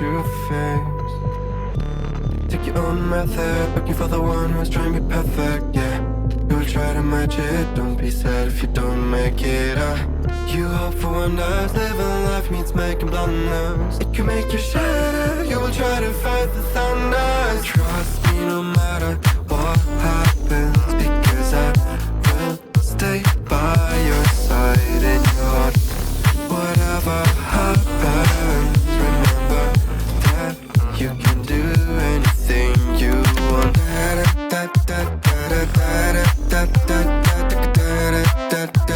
true face. Take your own method, looking for the one who's trying to be perfect, yeah. You'll try to match it, don't be sad if you don't make it. You hope for wonders, living life means making blunders. It can make you shatter, you will try to fight the thunder. Trust me no matter what happens, because I will stay by your side in your heart. Whatever happens, remember that you can do anything you want.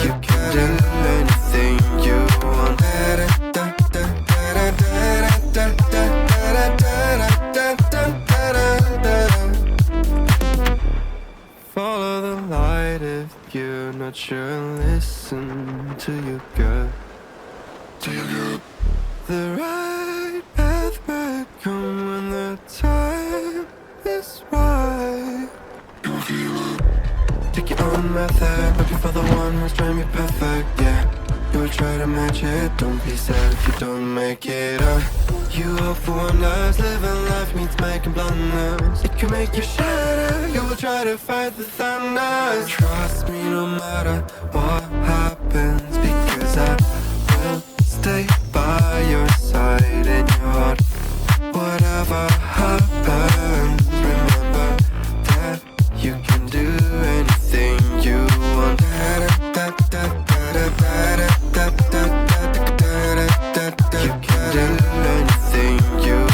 You can do anything you want. Follow the light if you're not sure. Listen to your gut. The right path might come when the time is right. Take your own method, looking for the one who's trying to be perfect, yeah. You'll try to match it, don't be sad if you don't make it. You hope for wonders, living life means making blunders. It can make you shatter, you will try to fight the thunder. Trust me no matter what happens, because I will stay by your side in your heart. Whatever happens, remember that you can do anything you want. You can do anything you want.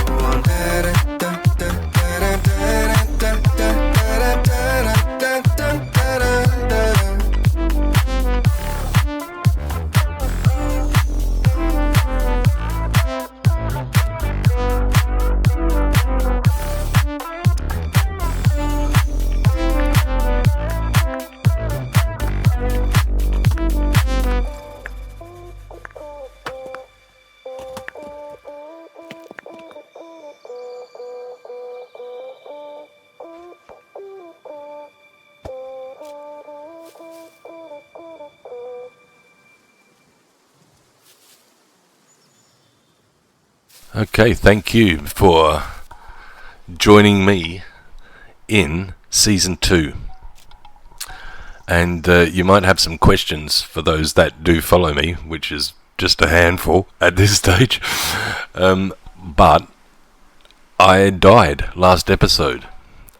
Okay, thank you for joining me in Season 2. And you might have some questions for those that do follow me, which is just a handful at this stage. But I died last episode,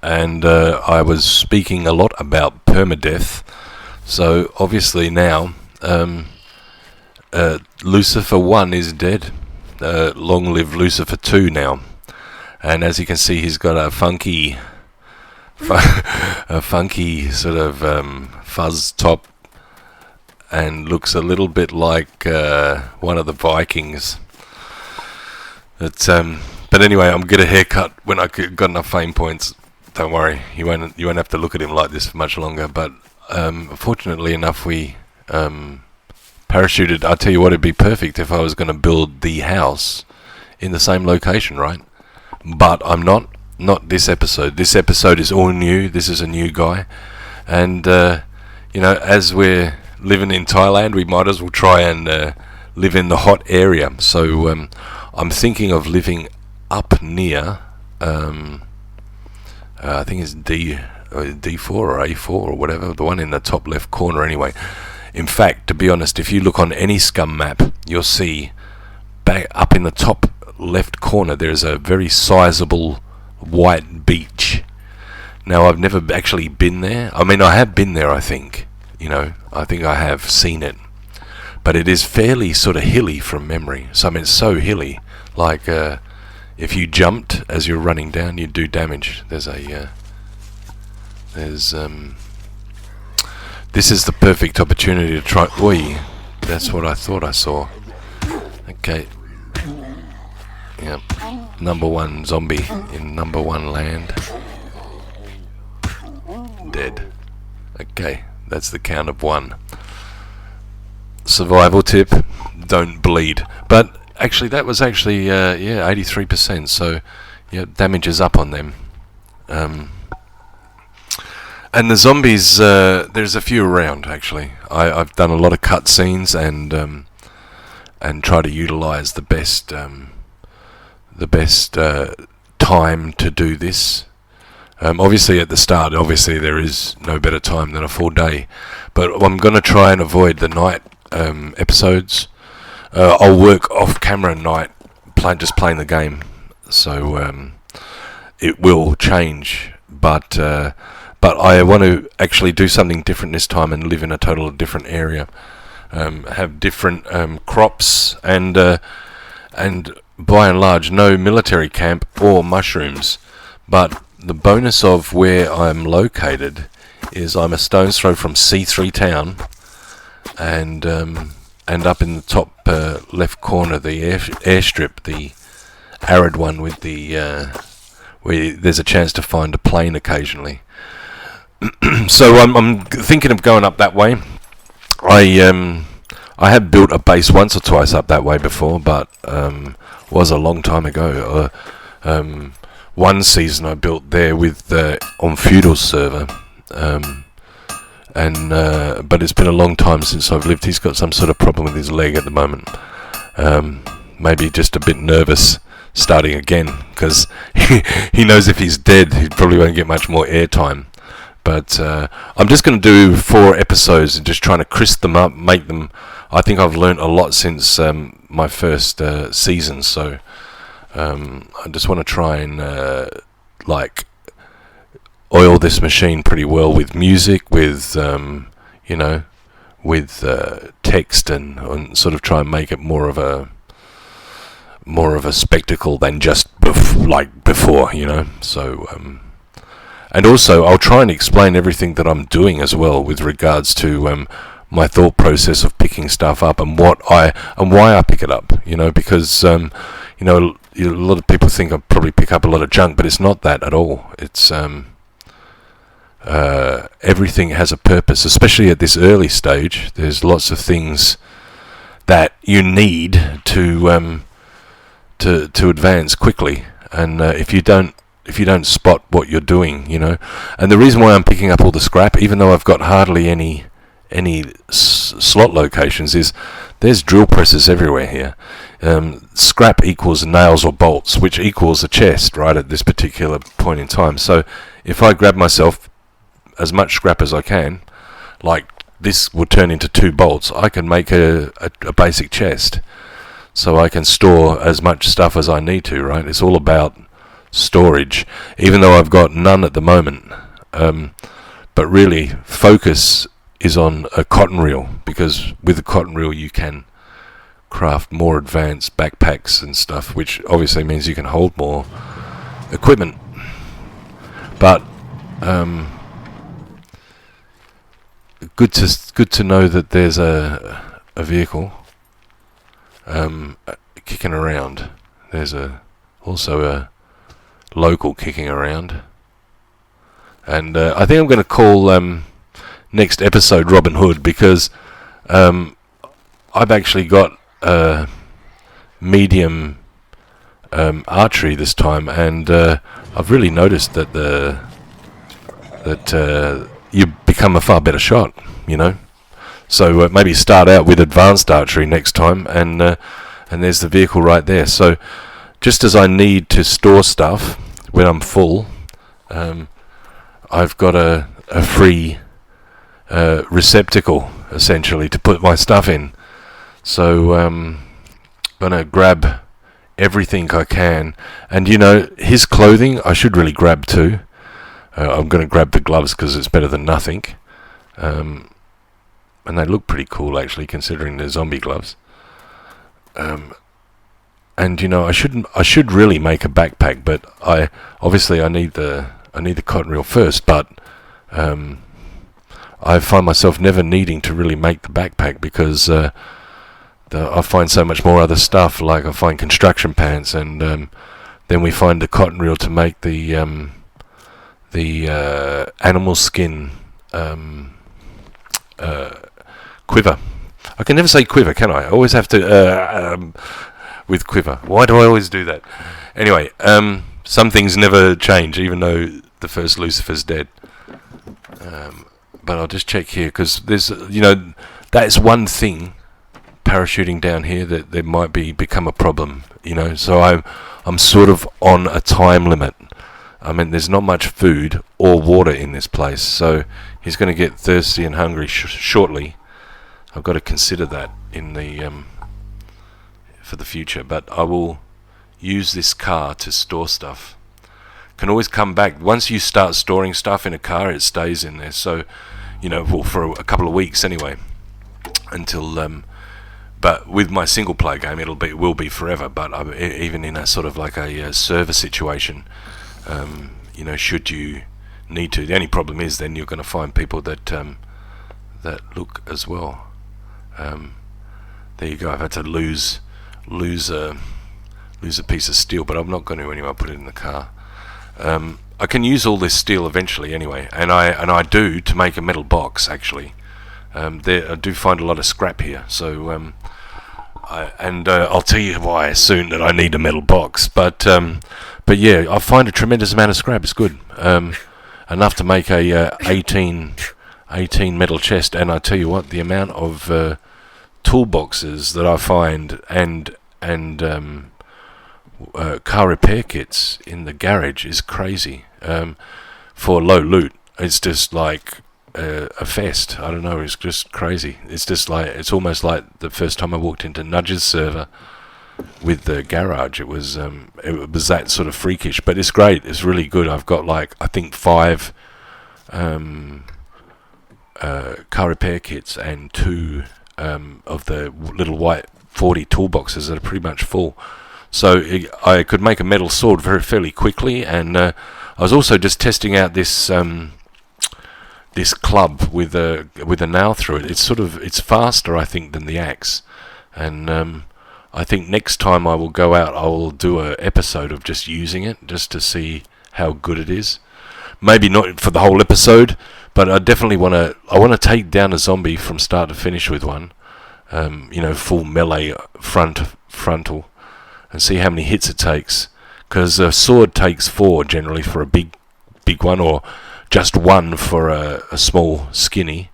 and I was speaking a lot about permadeath. So obviously now Lucifer 1 is dead. Long live Lucifer 2 now. And as you can see, he's got a funky sort of fuzz top, and looks a little bit like one of the Vikings. But anyway, I'm gonna get a haircut when I got enough fame points. Don't worry, you won't have to look at him like this for much longer. But fortunately enough, we parachuted. I tell you what, it'd be perfect if I was going to build the house in the same location, right? But I'm not this episode. This episode is all new. This is a new guy, and as we're living in Thailand, we might as well try and live in the hot area. So I'm thinking of living up near I think it's D4 or A4 or whatever, the one in the top left corner anyway. In fact, to be honest, if you look on any Scum map, you'll see back up in the top left corner there's a very sizable white beach. Now, I've never actually been there. I mean, I have been there, I think. I think I have seen it. But it is fairly sort of hilly from memory. So, I mean, it's so hilly. Like, if you jumped as you're running down, you'd do damage. This is the perfect opportunity to try. Oi, that's what I thought I saw. Okay. Yep. Number 1 zombie in number 1 land. Dead. Okay, that's the count of 1. Survival tip: don't bleed. But actually, that was 83%. So, yeah, damage is up on them. And the zombies, there's a few around, actually. I've done a lot of cutscenes and try to utilise the best time to do this. Obviously at the start, obviously there is no better time than a full day, but I'm going to try and avoid the night episodes. I'll work off camera at night, just playing the game, so it will change, but I want to actually do something different this time and live in a totally different area, have different crops, and by and large no military camp or mushrooms. But the bonus of where I'm located is I'm a stone's throw from C3 town, and up in the top left corner, the airstrip, the arid one with the where there's a chance to find a plane occasionally. So I'm thinking of going up that way. I have built a base once or twice up that way before, but was a long time ago. One season I built there with on Feudal's server, but it's been a long time since I've lived. He's got some sort of problem with his leg at the moment. Maybe just a bit nervous starting again, because he knows if he's dead he probably won't get much more airtime. But I'm just going to do 4 episodes and just trying to crisp them up, make them. I think I've learnt a lot since my first season, so I just want to try and oil this machine pretty well with music, with with text, and sort of try and make it more of a spectacle than just before, So and also I'll try and explain everything that I'm doing as well with regards to my thought process of picking stuff up and why I pick it up. Because a lot of people think I probably pick up a lot of junk, but it's not that at all. It's everything has a purpose, especially at this early stage. There's lots of things that you need to advance quickly, and if you don't spot what you're doing, and the reason why I'm picking up all the scrap, even though I've got hardly any slot locations, is there's drill presses everywhere here. Scrap equals nails or bolts, which equals a chest right at this particular point in time. So if I grab myself as much scrap as I can, like this would turn into 2 bolts, I can make a basic chest, so I can store as much stuff as I need to, right? It's all about storage, even though I've got none at the moment. But really, focus is on a cotton reel, because with a cotton reel you can craft more advanced backpacks and stuff, which obviously means you can hold more equipment. But good to know that there's a vehicle kicking around. There's also a local kicking around, and I think I'm going to call next episode Robin Hood, because I've actually got medium archery this time, and I've really noticed that you become a far better shot, So maybe start out with advanced archery next time, and there's the vehicle right there. So just as I need to store stuff when I'm full, I've got a free receptacle essentially to put my stuff in. So gonna grab everything I can, and his clothing I should really grab too. I'm gonna grab the gloves because it's better than nothing, and they look pretty cool actually, considering they're zombie gloves. And I should really make a backpack, but I need the cotton reel first. But I find myself never needing to really make the backpack, because I find so much more other stuff. Like I find construction pants, and then we find the cotton reel to make the animal skin quiver. I can never say quiver, can I? I always have to with quiver. Why do I always do that? Anyway, some things never change, even though the first Lucifer's dead. But I'll just check here, because there's, that's one thing parachuting down here, that there might become a problem, so I'm sort of on a time limit. I mean, there's not much food or water in this place, so he's going to get thirsty and hungry shortly. I've got to consider that in the for the future, but I will use this car to store stuff. Can always come back. Once you start storing stuff in a car, it stays in there, so for a couple of weeks anyway, until but with my single player game, it will be forever. But even in a sort of like a server situation, should you need to, the only problem is then you're going to find people that look as well. There you go. I've had to lose a piece of steel, but I'm not going to anyway. I'll put it in the car. I can use all this steel eventually anyway, and I do, to make a metal box actually. I do find a lot of scrap here, so I'll tell you why soon that I need a metal box. But yeah, I find a tremendous amount of scrap. It's good, enough to make a 18 metal chest. And I tell you what, the amount of toolboxes that I find and car repair kits in the garage is crazy. For low loot, it's just like a fest. I don't know, it's just crazy. It's almost like the first time I walked into Nudge's server with the garage. It was that sort of freakish, but it's great. It's really good. I've got I think 5 car repair kits and 2 of the little white 40 toolboxes that are pretty much full. So I could make a metal sword fairly quickly, and I was also just testing out this club with a nail through it. It's faster, I think, than the axe, and I think next time I will go out, I will do an episode of just using it, just to see how good it is. Maybe not for the whole episode, but I definitely want to take down a zombie from start to finish with one, full melee frontal, and see how many hits it takes. Because a sword takes 4 generally for a big one, or just 1 for a small skinny.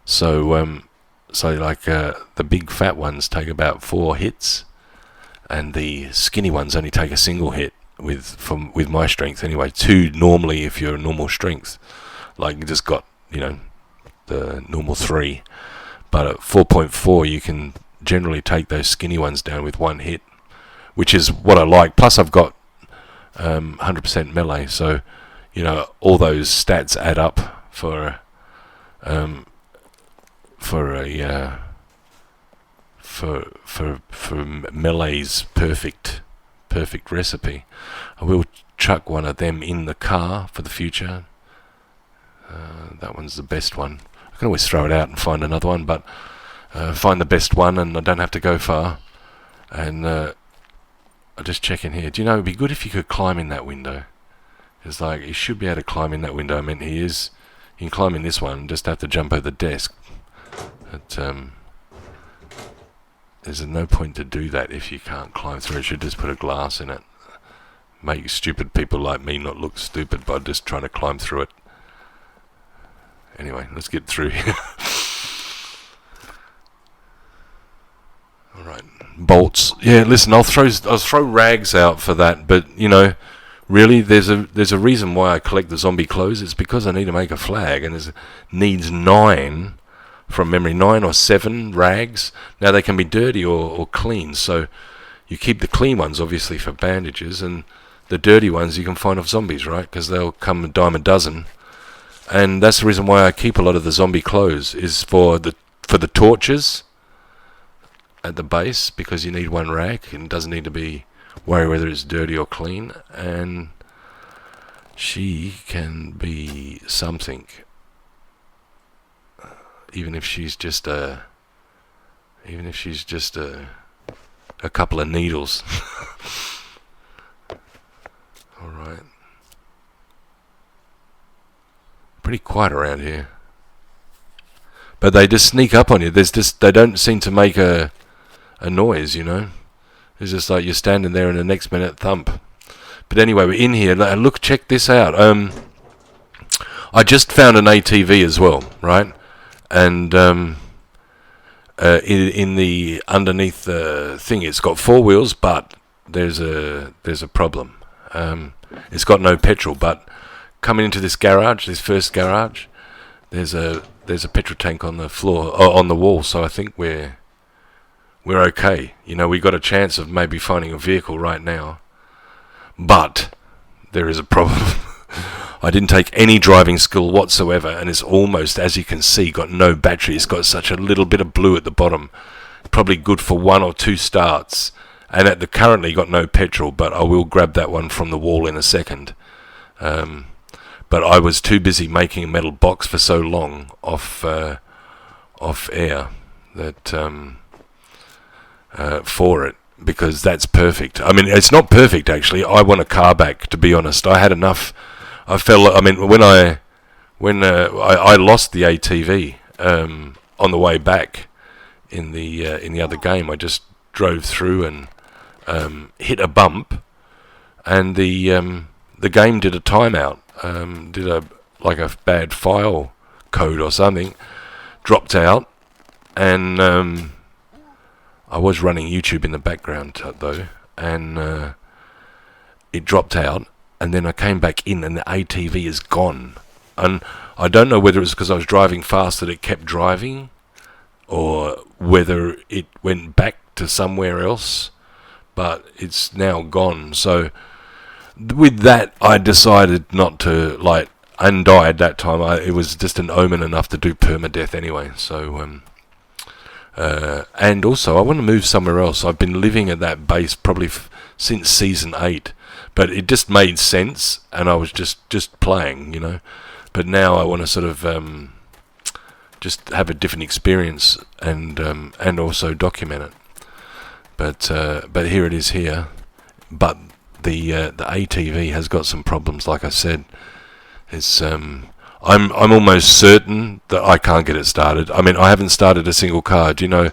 So the big fat ones take about 4 hits, and the skinny ones only take a single hit with my strength anyway. 2 normally if you're normal strength, like you just got the normal 3. But at 4.4 you can generally take those skinny ones down with 1 hit, which is what I like. Plus I've got 100% melee, so all those stats add up for melee's perfect recipe. I will chuck one of them in the car for the future. That one's the best one. I can always throw it out and find another one, but find the best one, and I don't have to go far. And I'll just check in here. Do you know, it'd be good if you could climb in that window. It's like, you should be able to climb in that window. I mean, you can climb in this one and just have to jump over the desk. But there's no point to do that if you can't climb through. You should just put a glass in it. Make stupid people like me not look stupid by just trying to climb through it. Anyway, let's get through here. All right, bolts. Yeah, listen, I'll throw rags out for that, but really, there's a reason why I collect the zombie clothes. It's because I need to make a flag, and it needs 9 from memory, 9 or 7 rags. Now they can be dirty or clean, so you keep the clean ones obviously for bandages, and the dirty ones you can find off zombies, right? Because they'll come a dime a dozen. And that's the reason why I keep a lot of the zombie clothes, is for the torches at the base, because you need 1 rag, and it doesn't need to be worry whether it's dirty or clean. And she can be something, even if she's just a couple of needles. All right. Pretty quiet around here, but they just sneak up on you. They don't seem to make a noise, It's just like you're standing there and the next minute thump. But anyway, we're in here. Look, check this out. I just found an ATV as well, right? And in the underneath the thing. It's got 4 wheels, but there's a problem. It's got no petrol, but coming into this garage, this first garage, there's a petrol tank on the floor, on the wall. So I think we're okay. You know, we got a chance of maybe finding a vehicle right now, but there is a problem. I didn't take any driving skill whatsoever, and it's almost, as you can see, got no battery. It's got such a little bit of blue at the bottom, probably good for 1 or 2 starts, and at the currently got no petrol, but I will grab that one from the wall in a second. But I was too busy making a metal box for so long off air that for it, because that's perfect. I mean, it's not perfect actually. I want a car back, to be honest. I had enough. I felt. I mean, when I lost the ATV on the way back in the other game, I just drove through and hit a bump, and the game did a timeout. Did a bad file code or something, dropped out, and I was running YouTube in the background though, and it dropped out, and then I came back in and the ATV is gone. And I don't know whether it was because I was driving fast that it kept driving, or whether it went back to somewhere else, but it's now gone. So with that, I decided not to undied that time. It was just an omen enough to do permadeath anyway. So and also I want to move somewhere else. I've been living at that base probably since season 8, but it just made sense, and I was just playing, you know. But now I want to sort of just have a different experience and also document it. But here it is here. But the ATV has got some problems, like I said. It's I'm almost certain that I can't get it started. I mean, I haven't started a single car. Do you know,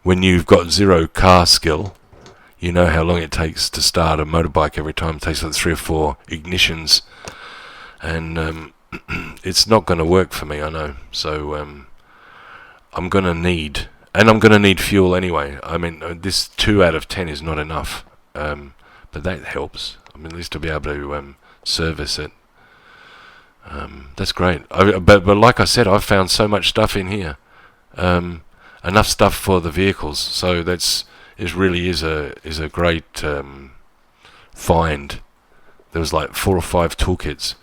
when you've got 0 car skill, you know how long it takes to start a motorbike every time. It takes like 3 or 4 ignitions, and it's not going to work for me, I know. So I'm going to need fuel anyway. I mean, this 2 out of 10 is not enough, but that helps. I mean, at least to be able to service it. That's great. But like I said, I've found so much stuff in here, enough stuff for the vehicles. So it really is a great find. There was like 4 or 5 toolkits,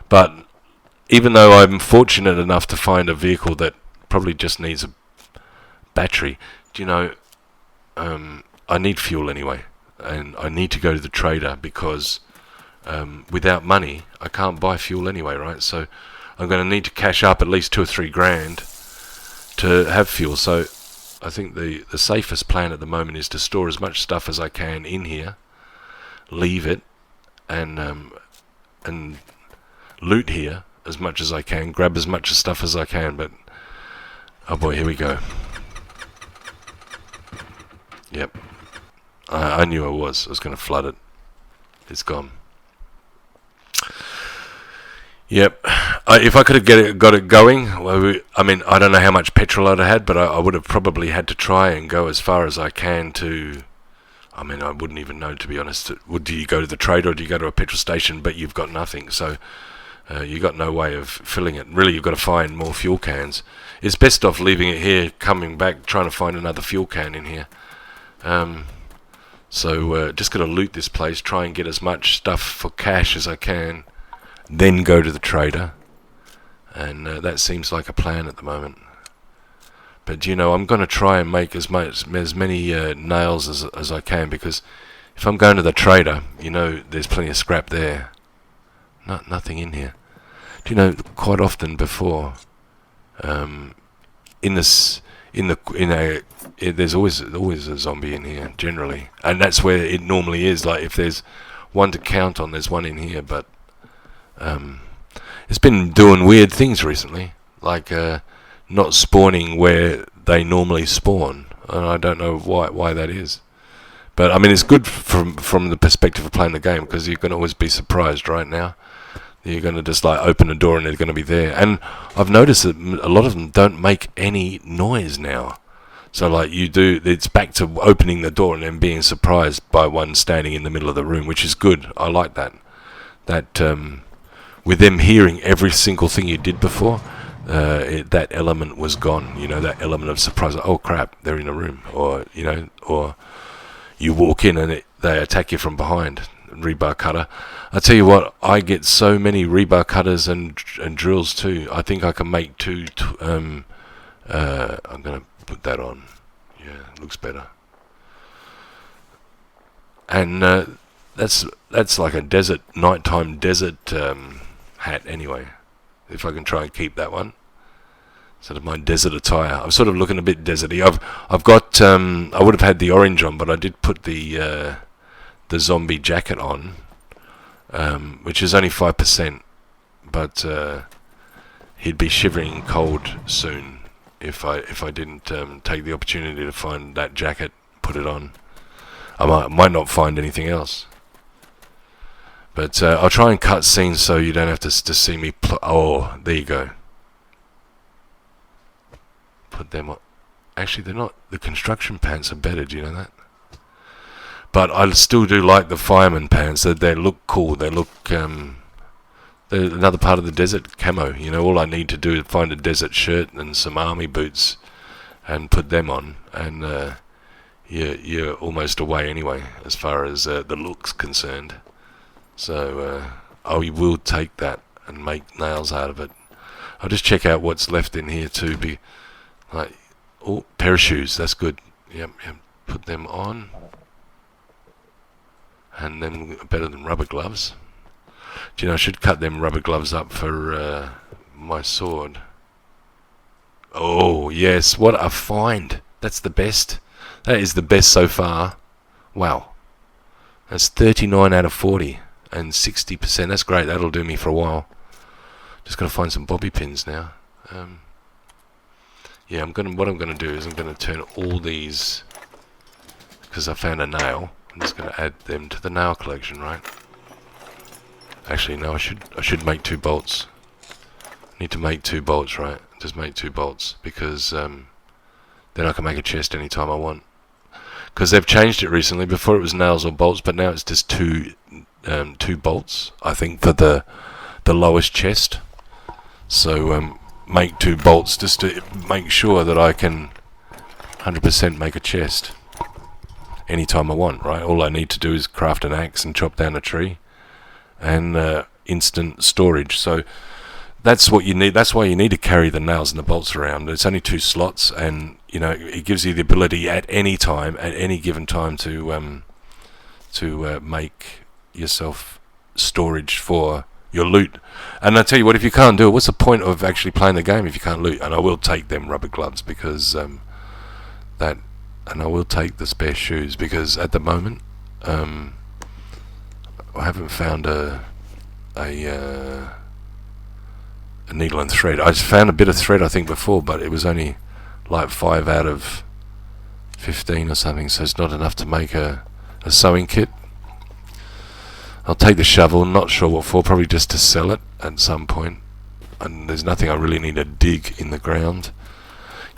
but even though I'm fortunate enough to find a vehicle that probably just needs a battery, do you know, I need fuel anyway, and I need to go to the trader because without money I can't buy fuel anyway, right? So I'm going to need to cash up at least 2 or 3 grand to have fuel. So I think the safest plan at the moment is to store as much stuff as I can in here, leave it, and loot here as much as I can, grab as much stuff as I can. But oh boy, here we go. Yep, I knew I was going to flood it. It's gone. Yep. If I could have got it going, well, I mean, I don't know how much petrol I'd have had, but I would have probably had to try and go as far as I can to. I mean, I wouldn't even know, to be honest. Do you go to the trader or do you go to a petrol station, but you've got nothing? So you've got no way of filling it. Really, you've got to find more fuel cans. It's best off leaving it here, coming back, trying to find another fuel can in here. So just got to loot this place, try and get as much stuff for cash as I can, then go to the trader, and that seems like a plan at the moment. But you know, I'm going to try and make as many nails as I can, because if I'm going to the trader, you know, there's plenty of scrap there. Nothing in here. Do you know, quite often before, there's always a zombie in here generally, and that's where it normally is. Like if there's one to count on, there's one in here. But it's been doing weird things recently, like not spawning where they normally spawn, and I don't know why that is. But I mean, it's good from the perspective of playing the game, because you can always be surprised. Right now, you're going to just like open a door and they're going to be there. And I've noticed that a lot of them don't make any noise now. So like you do, it's back to opening the door and then being surprised by one standing in the middle of the room, which is good. I like that. With them hearing every single thing you did before, that element was gone. You know, that element of surprise. Like, oh crap, they're in a room, or or you walk in and they attack you from behind. Rebar cutter. I tell you what, I get so many rebar cutters and drills too. I think I can make two. I'm gonna put that on. Yeah, looks better. And that's like a nighttime desert hat anyway. If I can try and keep that one. Sort of my desert attire. I'm sort of looking a bit deserty. I've got I would have had the orange on, but I did put the zombie jacket on, which is only 5%, but he'd be shivering cold soon if I didn't take the opportunity to find that jacket, put it on. I might not find anything else, but I'll try and cut scenes so you don't have to see me. Oh, there you go. Put them on. Actually, they're not. The construction pants are better. Do you know that? But I still do like the fireman pants. They look cool. They look. They're another part of the desert camo. You know, all I need to do is find a desert shirt and some army boots, and put them on, and you're almost away anyway, as far as the look's concerned. So I will take that and make nails out of it. I'll just check out what's left in here too. Oh, pair of shoes. That's good. Yep. Put them on. And then better than rubber gloves. Do you know, I should cut them rubber gloves up for my sword. Oh, yes, what a find. That's the best. That is the best so far. Wow. That's 39 out of 40 and 60%. That's great. That'll do me for a while. Just got to find some bobby pins now. Yeah, what I'm going to do is I'm going to turn all these, because I found a nail. I'm just going to add them to the nail collection, right? Actually, no, I should make 2 bolts. I need to make 2 bolts, right? Just make 2 bolts, because then I can make a chest anytime I want. Because they've changed it recently. Before it was nails or bolts, but now it's just 2 bolts, I think, for the lowest chest. So make 2 bolts just to make sure that I can 100% make a chest anytime I want, right? All I need to do is craft an axe and chop down a tree, and instant storage. So that's what you need. That's why you need to carry the nails and the bolts around. It's only 2 slots, and it gives you the ability at any time, at any given time, to make yourself storage for your loot. And I tell you what, if you can't do it, what's the point of actually playing the game if you can't loot? And I will take them rubber gloves because and I will take the spare shoes because at the moment I haven't found a needle and thread. I just found a bit of thread I think before, but it was only like 5 out of 15 or something, so it's not enough to make a sewing kit. I'll take the shovel, not sure what for, probably just to sell it at some point. And there's nothing I really need to dig in the ground.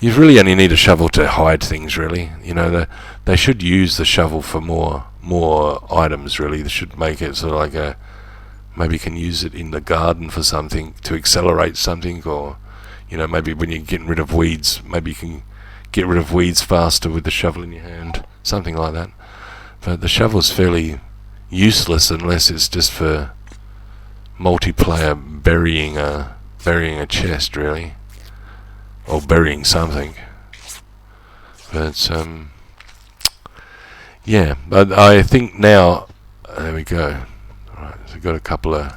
You really only need a shovel to hide things, really. They should use the shovel for more items, really. They should make it sort of like maybe you can use it in the garden for something, to accelerate something, or, maybe when you're getting rid of weeds, maybe you can get rid of weeds faster with the shovel in your hand, something like that. But the shovel's fairly useless unless it's just for multiplayer burying a chest, really, or burying something. But yeah, but I think now there we go. Alright, so I've got a couple of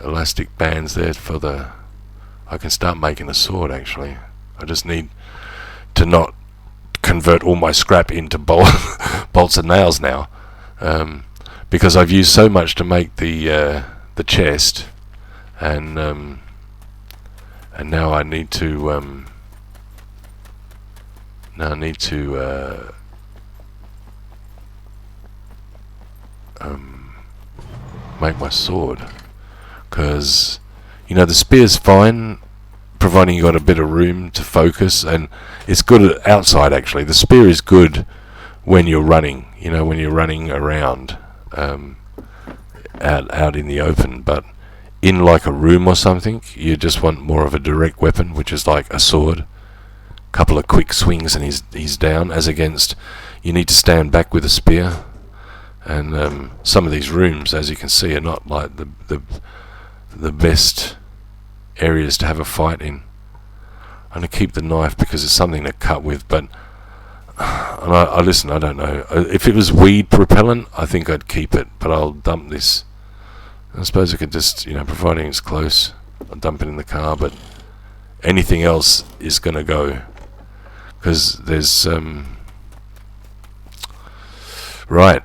elastic bands there I can start making a sword. Actually, I just need to not convert all my scrap into bolts and nails now. Because I've used so much to make the chest, and now I need to make my sword, because the spear's fine, providing you got a bit of room to focus, and it's good outside actually. The spear is good when you're running, when you're running around out in the open, but in like a room or something, you just want more of a direct weapon, which is like a sword. Couple of quick swings and he's down, as against you need to stand back with a spear. And some of these rooms, as you can see, are not like the best areas to have a fight in. I'm going to keep the knife because it's something to cut with, but listen, I don't know. If it was weed repellent, I think I'd keep it, but I'll dump this. I suppose I could just, providing it's close, I'll dump it in the car, but anything else is going to go. Because there's, right.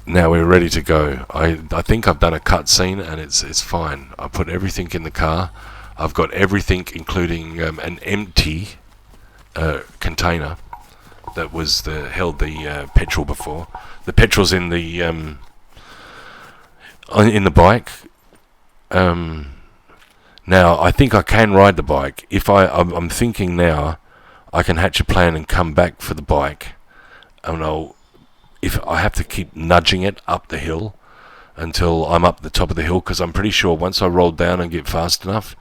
Now we're ready to go. I think I've done a cut scene and it's fine. I put everything in the car. I've got everything, including an empty container that was held the petrol before. The petrol's in the bike. Now I think I can ride the bike. If I'm thinking now, I can hatch a plan and come back for the bike, and if I have to keep nudging it up the hill until I'm up the top of the hill, because I'm pretty sure once I roll down and get fast enough,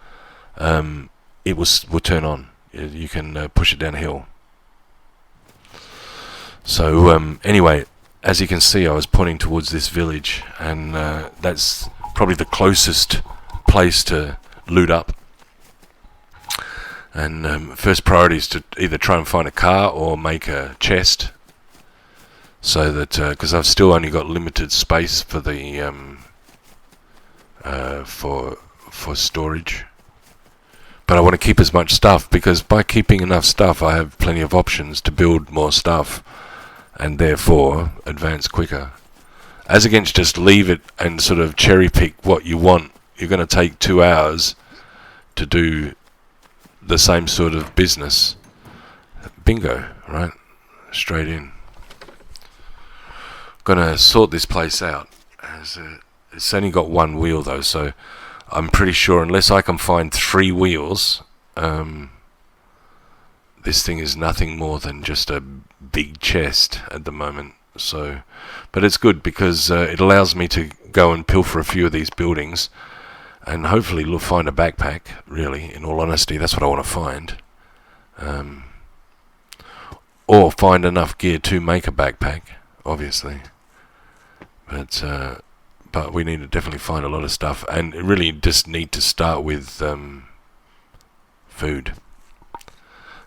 it will turn on. You can push it downhill. So anyway, as you can see, I was pointing towards this village, and that's probably the closest place to loot up. And first priority is to either try and find a car or make a chest, so that because I've still only got limited space for the for storage. But I want to keep as much stuff, because by keeping enough stuff I have plenty of options to build more stuff and therefore advance quicker. As against just leave it and sort of cherry pick what you want. You're going to take 2 hours to do the same sort of business. Bingo, right? Straight in. Gonna sort this place out. It's only got one wheel though, so I'm pretty sure unless I can find 3 wheels, this thing is nothing more than just a big chest at the moment. So, but it's good because it allows me to go and pilfer a few of these buildings, and hopefully find a backpack. Really, in all honesty, that's what I want to find, or find enough gear to make a backpack, obviously. But we need to definitely find a lot of stuff, and really just need to start with food,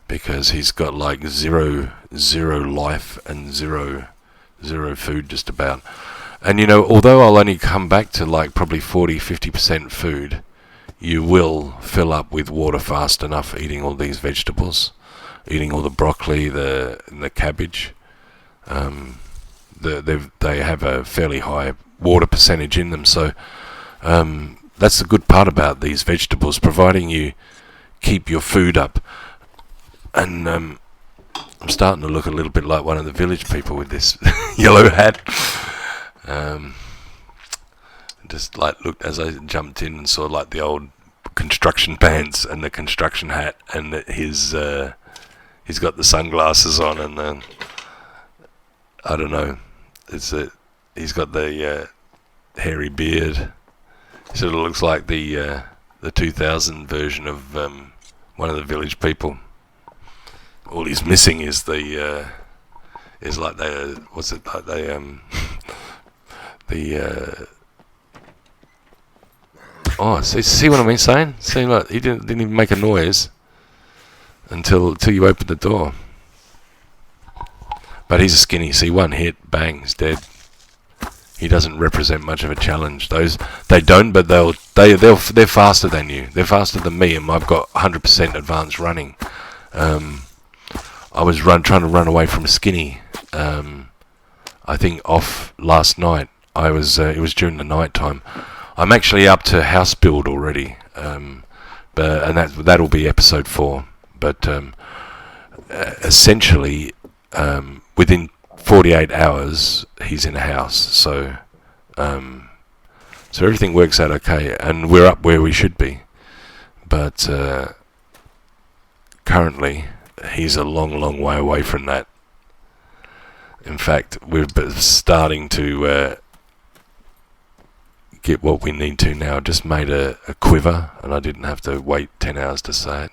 because he's got like zero life and zero food just about. And although I'll only come back to like probably 40-50% food, you will fill up with water fast enough eating all these vegetables, eating all the broccoli, the cabbage. They have a fairly high water percentage in them, so that's the good part about these vegetables, providing you keep your food up. And I'm starting to look a little bit like one of the village people with this yellow hat. Just like looked as I jumped in and saw like the old construction pants and the construction hat, and he's got the sunglasses on, and I don't know, he's got the hairy beard. He sort of looks like the 2000 version of one of the village people. All he's missing is see what I mean saying? See, like, he didn't even make a noise until you opened the door. But he's a skinny. See, one hit, bang, he's dead. He doesn't represent much of a challenge. They don't, but they're faster than you. They're faster than me, and I've got 100% advanced running. I was trying to run away from Skinny. I think off last night. It was during the night time. I'm actually up to house build already, and that'll be episode 4. But essentially, within 48 hours, he's in a house. So everything works out okay, and we're up where we should be. but currently he's a long way away from that. In fact, we're starting to get what we need to now. I just made a quiver, and I didn't have to wait 10 hours to say it.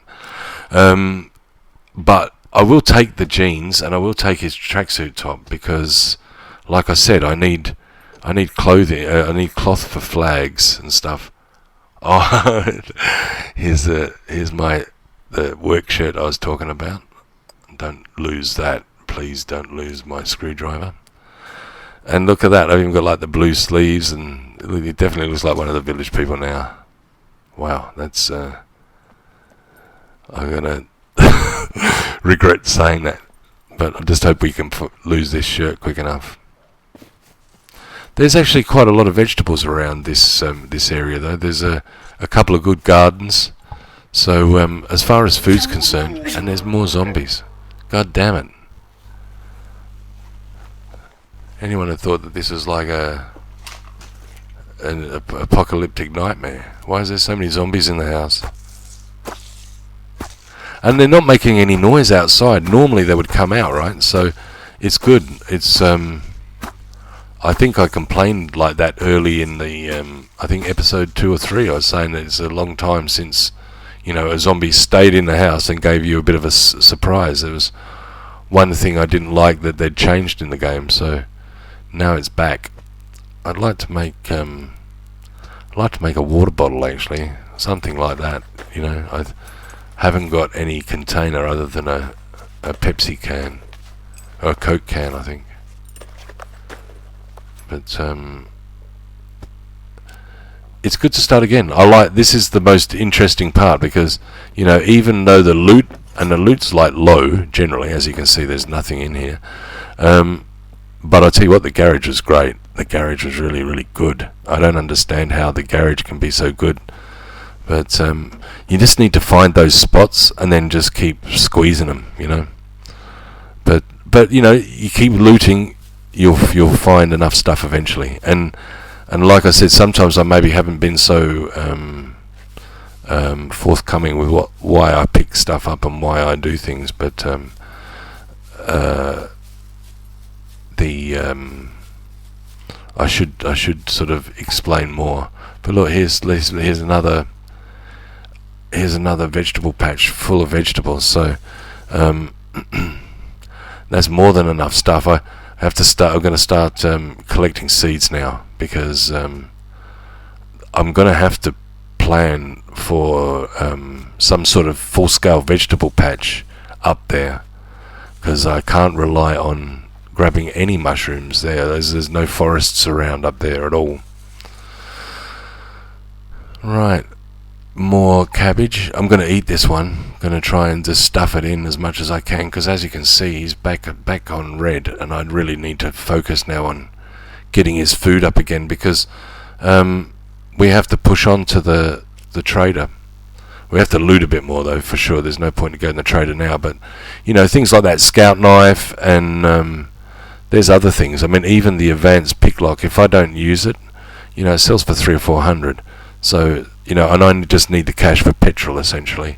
But I will take the jeans, and I will take his tracksuit top, because, like I said, I need clothing. I need cloth for flags and stuff. Oh, here's the work shirt I was talking about. Don't lose that, please. Don't lose my screwdriver. And look at that, I've even got like the blue sleeves, and it definitely looks like one of the village people now. Wow, that's I'm gonna regret saying that, but I just hope we can lose this shirt quick enough. There's actually quite a lot of vegetables around this area, though. There's a couple of good gardens. So as far as food's concerned, and there's more zombies. God damn it. Anyone had thought that this was like an apocalyptic nightmare? Why is there so many zombies in the house? And they're not making any noise outside. Normally they would come out, right? So it's good. It's I think I complained like that early in the I think episode 2 or 3. I was saying that it's a long time since, you know, a zombie stayed in the house and gave you a bit of a surprise. There was one thing I didn't like that they'd changed in the game, so now it's back. I'd like to make a water bottle, actually, something like that. You know, I haven't got any container other than a Pepsi can or a Coke can, I think. But it's good to start again. This is the most interesting part, because, you know, even though the loot's like low generally, as you can see, there's nothing in here. But I'll tell you what, the garage was great. The garage was really, really good. I don't understand how the garage can be so good. But you just need to find those spots and then just keep squeezing them, you know. But you know, you keep looting, you'll find enough stuff eventually. And like I said, sometimes I maybe haven't been so forthcoming with why I pick stuff up and why I do things, but I should sort of explain more. But look, here's another vegetable patch full of vegetables. So that's more than enough stuff. I'm going to start collecting seeds now, because I'm going to have to plan for some sort of full-scale vegetable patch up there, because I can't rely on grabbing any mushrooms there. There's no forests around up there at all. Right, more cabbage. I'm going to eat this one. I'm going to try and just stuff it in as much as I can, because as you can see, he's back on red, and I really need to focus now on getting his food up again, because we have to push on to the trader. We have to loot a bit more, though, for sure. There's no point to go in the trader now, but you know, things like that scout knife, and there's other things. I mean, even the advanced picklock, if I don't use it, you know, it sells for 300 or 400. So, you know, and I just need the cash for petrol, essentially.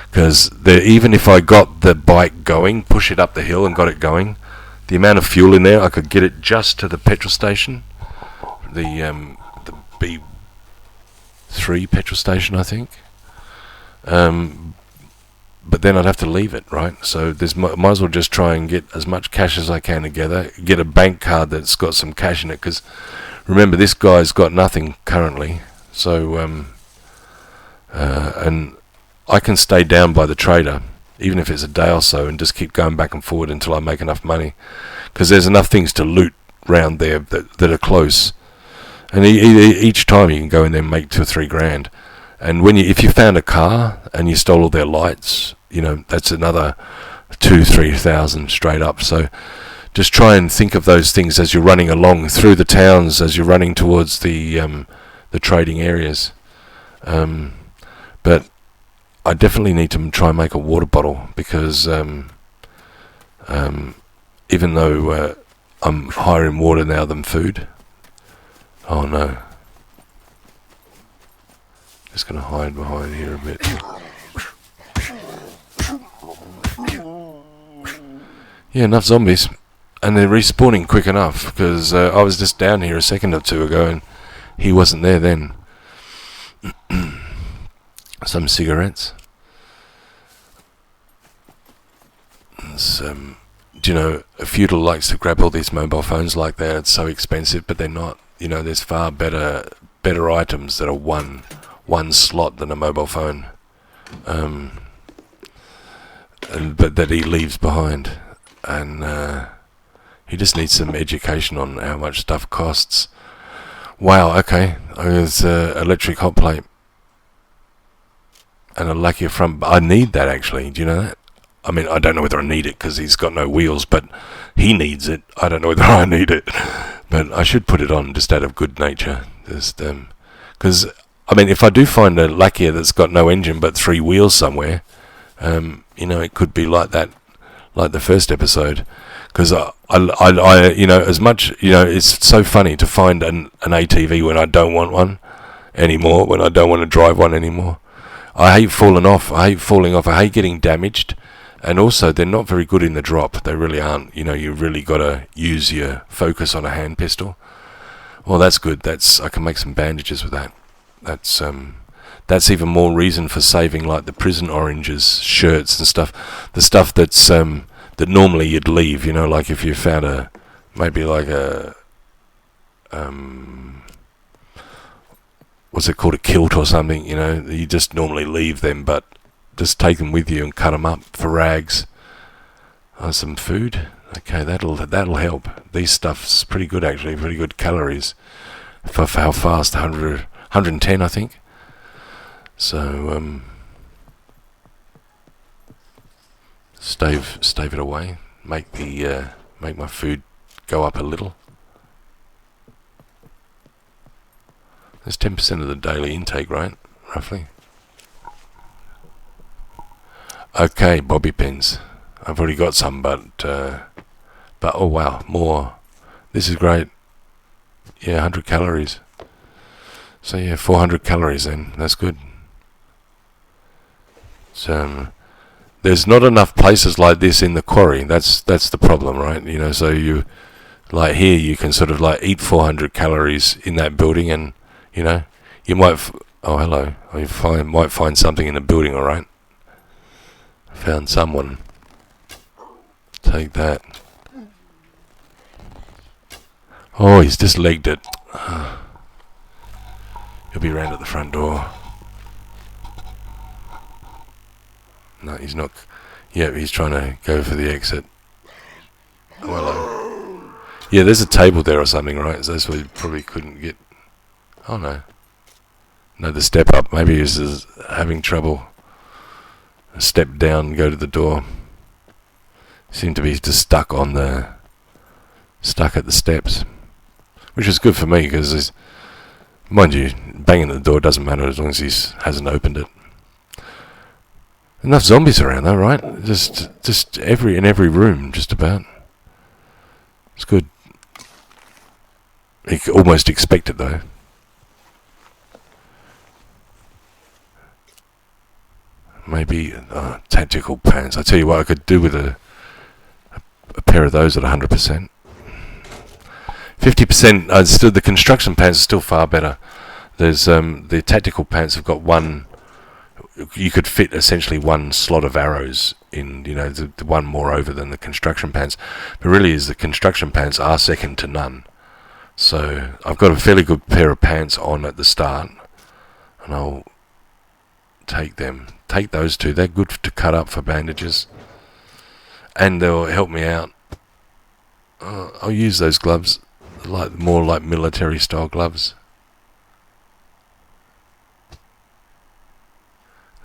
Because even if I got the bike going, push it up the hill and got it going, the amount of fuel in there, I could get it just to the petrol station. The B3 petrol station, I think. But then I'd have to leave it, right? So might as well just try and get as much cash as I can together, get a bank card that's got some cash in it, because remember, this guy's got nothing currently. So and I can stay down by the trader, even if it's a day or so, and just keep going back and forward until I make enough money, because there's enough things to loot round there that are close, and each time you can go in there and make 2 or 3 grand. And if you found a car and you stole all their lights, you know, that's another 2,000-3,000 straight up. So just try and think of those things as you're running along through the towns, as you're running towards the trading areas. But I definitely need to try and make a water bottle, because even though I'm higher in water now than food. Oh no. Just gonna hide behind here a bit. Yeah, enough zombies. And they're respawning quick enough, because I was just down here a second or two ago and he wasn't there then. Some cigarettes. Do you know, a feudal likes to grab all these mobile phones like that. It's so expensive, but they're not. You know, there's far better items that are one slot than a mobile phone. But that he leaves behind. And he just needs some education on how much stuff costs. Wow, okay. There's electric hot plate. And a lacquer front. I need that, actually. Do you know that? I mean, I don't know whether I need it because he's got no wheels, but he needs it. I don't know whether I need it. But I should put it on just out of good nature. Just because, I mean, if I do find a lacquer that's got no engine but 3 wheels somewhere, you know, it could be like that, like the first episode. Because I, you know, as much, you know, it's so funny to find an ATV when I don't want one anymore, when I don't want to drive one anymore. I hate falling off. I hate getting damaged. And also, they're not very good in the drop. They really aren't. You know, you really got to use your focus on a hand pistol. Well, that's good. I can make some bandages with that. That's even more reason for saving, like the prison oranges, shirts and stuff. The stuff that's that normally you'd leave. You know, like if you found maybe like a what's it called, a kilt or something. You know, you just normally leave them, but just take them with you and cut them up for rags. Some food. Okay, that'll help. These stuff's pretty good, actually. Pretty good calories for how fast. 110, I think. So stave it away. Make my food go up a little. There's 10% of the daily intake, right? Roughly. Okay, bobby pins. I've already got some, but oh wow, more. This is great. Yeah, 100 calories. So yeah, 400 calories then. That's good. So there's not enough places like this in the quarry. That's the problem, right? You know, so you like here you can sort of like eat 400 calories in that building, and you know you might. Oh hello. You might find something in the building. All right. Found someone. Take that. Oh, he's just legged it. He'll be round at the front door. No, he's not. Yeah, he's trying to go for the exit. Oh, hello. Yeah, there's a table there or something, right? So that's why he probably couldn't get. Oh no. No, the step up. Maybe he was just having trouble. Step down, go to the door. Seemed to be just stuck at the steps, which is good for me because, mind you, banging at the door doesn't matter as long as he hasn't opened it. Enough zombies around though, right? Just in every room, just about. It's good. You could almost expect it though. Maybe tactical pants. I tell you what, I could do with a pair of those at 100%. 50%. Still, the construction pants are still far better. There's the tactical pants have got one. You could fit essentially one slot of arrows in. You know, the one more over than the construction pants. But really, the construction pants are second to none. So I've got a fairly good pair of pants on at the start, and I'll take them. Take those two. They're good to cut up for bandages, and they'll help me out. I'll use those gloves, more like military style gloves.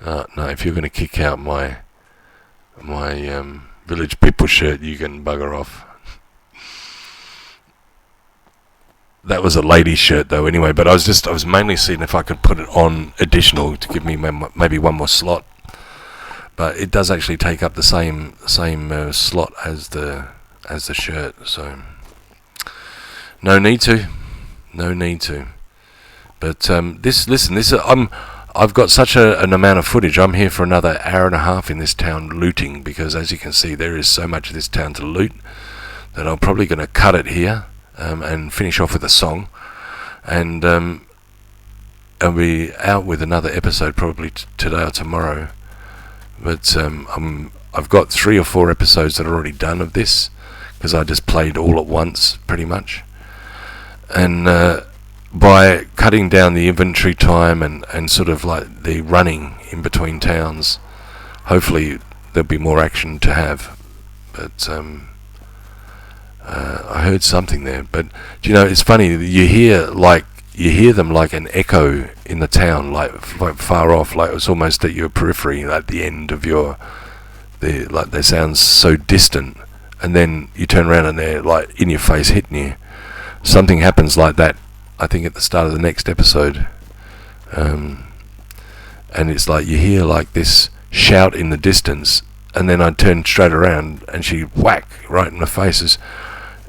No, if you're going to kick out my Village People shirt, you can bugger off. That was a lady's shirt though anyway, but I was mainly seeing if I could put it on additional to give me maybe one more slot. But it does actually take up the same slot as the shirt, so no need to. But this I've got such an amount of footage. I'm here for another hour and a half in this town looting, because as you can see, there is so much of this town to loot that I'm probably going to cut it here and finish off with a song. And I'll be out with another episode probably today or tomorrow. But I've got 3 or 4 episodes that are already done of this, because I just played all at once, pretty much. And by cutting down the inventory time and sort of like the running in between towns, hopefully there'll be more action to have. But I heard something there. But do you know, it's funny, you hear them like an echo in the town, like far off, like it's almost at your periphery, at the end of like they sound so distant, and then you turn around and they're like in your face, hitting you. Something happens like that, I think, at the start of the next episode, and it's like you hear like this shout in the distance, and then I turn straight around and she whack right in the faces.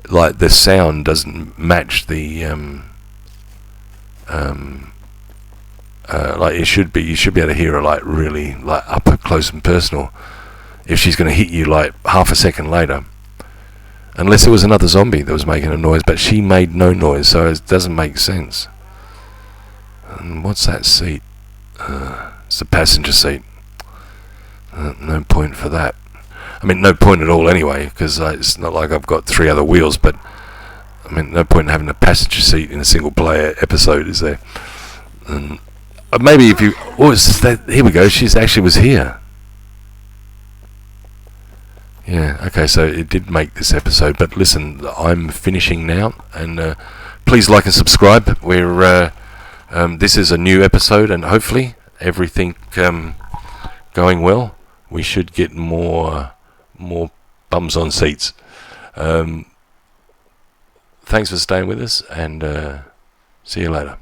Like the sound doesn't match the like it should be. You should be able to hear her like really like up close and personal if she's going to hit you like half a second later. Unless it was another zombie that was making a noise, but she made no noise, so it doesn't make sense. And what's that seat? It's the passenger seat. No point for that. I mean, no point at all anyway, because it's not like I've got 3 other wheels, but I mean, no point in having a passenger seat in a single player episode, is there? And maybe if you... Oh, it's that, here we go, she actually was here. Yeah, okay, so it did make this episode, but listen, I'm finishing now, and please like and subscribe. We're this is a new episode, and hopefully everything going well. We should get more bums on seats. Thanks for staying with us, and see you later.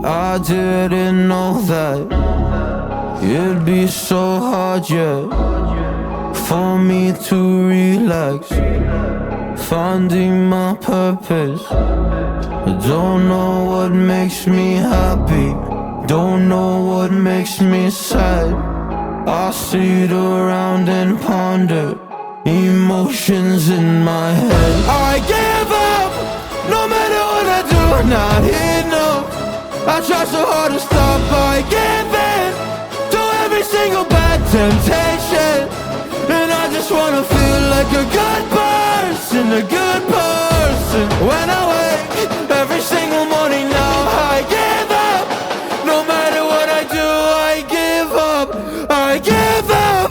I didn't know that it'd be so hard, yeah, for me to relax, finding my purpose. I don't know what makes me happy, don't know what makes me sad. I sit around and ponder emotions in my head. I give up, no matter what I do, not enough. I try so hard to stop, I give in to every single bad temptation. And I just wanna feel like a good person, a good person. When I wake every single morning now, I give up. No matter what I do, I give up, I give up.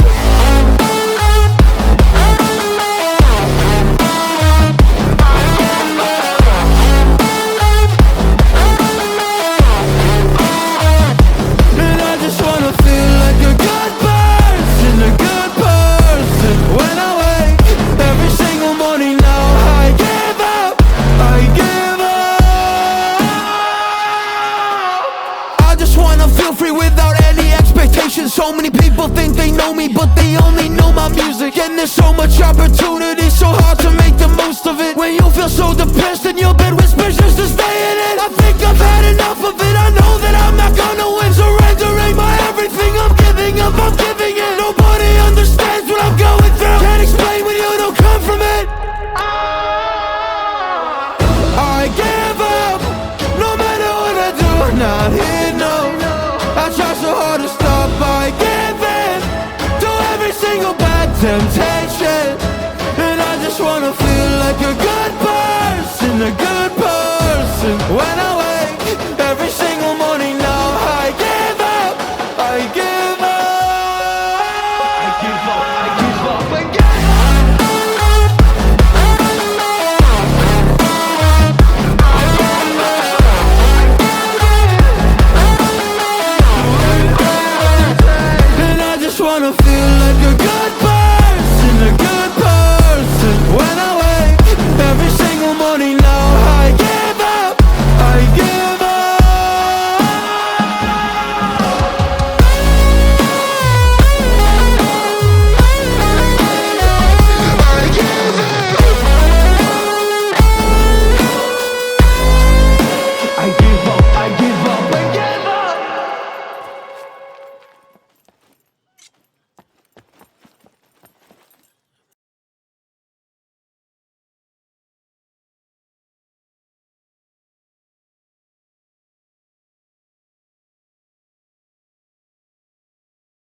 So many people think they know me, but they only know my music. And there's so much opportunity, so hard to make the most of it. When you feel so depressed and your bed whispers just to stay in it, I think I've had enough of it. I know that I'm not gonna win. Surrendering my everything, I'm giving up, I'm giving in. Nobody understands what I'm going through. Can't explain when you don't come from it. I give up, no matter what I do, not here, no. I try so hard to stop, I give in to every single bad temptation. And I just wanna feel like a good person, a good person. When I